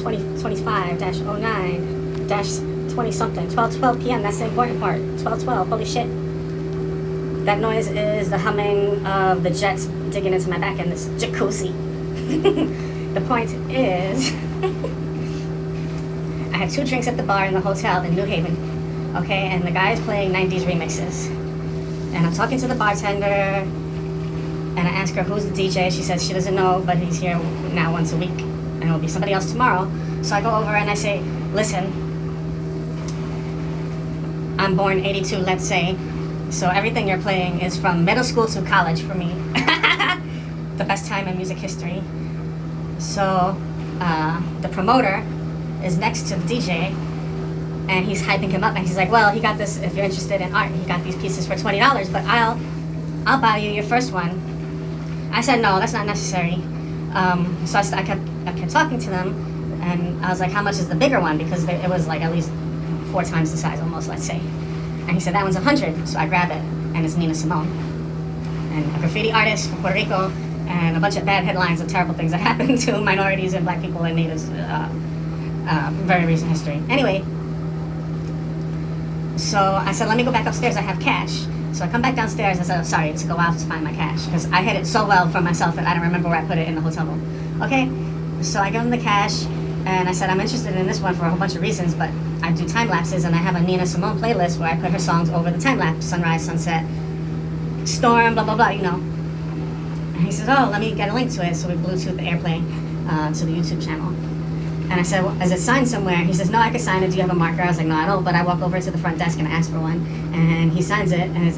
2025-09-20-something. 12:12 p.m. That's the important part. 12:12. Holy shit. That noise is the humming of the jets digging into my back in this jacuzzi. The point is, I had 2 drinks at the bar in the hotel in New Haven. Okay, and the guy is playing 90s remixes. And I'm talking to the bartender, and I ask her who's the DJ. She says she doesn't know, but he's here now once a week, and it'll be somebody else tomorrow. So I go over and I say, listen, I'm born 82, let's say, so everything you're playing is from middle school to college for me. The best time in music history. So the promoter is next to the DJ, and he's hyping him up, and he's like, well, he got this, if you're interested in art, he got these pieces for $20, but I'll buy you your first one. I said, no, that's not necessary. So I kept talking to them, and I was like, how much is the bigger one? Because it was like at least 4 times the size almost, let's say. And he said, that one's $100. So I grab it, and it's Nina Simone. And a graffiti artist from Puerto Rico, and a bunch of bad headlines of terrible things that happen to minorities and black people and natives. Very recent history. Anyway, so I said, let me go back upstairs, I have cash. So I come back downstairs, I said, oh, sorry, it took a while to find my cash, because I hid it so well for myself that I don't remember where I put it in the hotel room. Okay, so I give him the cash, and I said, I'm interested in this one for a whole bunch of reasons, but I do time lapses, and I have a Nina Simone playlist where I put her songs over the time lapse, sunrise, sunset, storm, blah, blah, blah, you know. And he says, oh, let me get a link to it. So we Bluetooth the AirPlay to the YouTube channel. And I said, well, is it signed somewhere? He says, no, I can sign it. Do you have a marker? I was like, no, I don't. But I walk over to the front desk and ask for one. And he signs it, and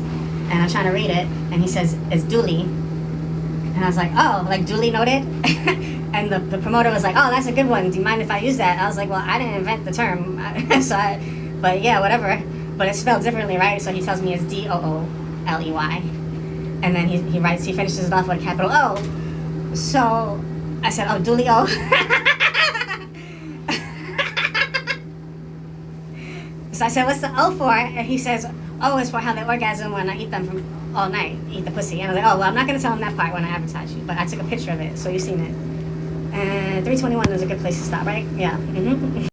I'm trying to read it. And he says, it's Dooley. And I was like, oh, like Dooley noted? And the promoter was like, oh, that's a good one. Do you mind if I use that? I was like, well, I didn't invent the term. But yeah, whatever. But it's spelled differently, right? So he tells me it's Dooley. And then he finishes it off with a capital O. So I said, oh, Dooley O. So I said, what's the O for? And he says, oh, it's for how they orgasm when I eat them from all night, eat the pussy. And I was like, oh, well, I'm not going to tell him that part when I advertise you, but I took a picture of it, so you've seen it. And 321 is a good place to stop, right? Yeah. Mm-hmm.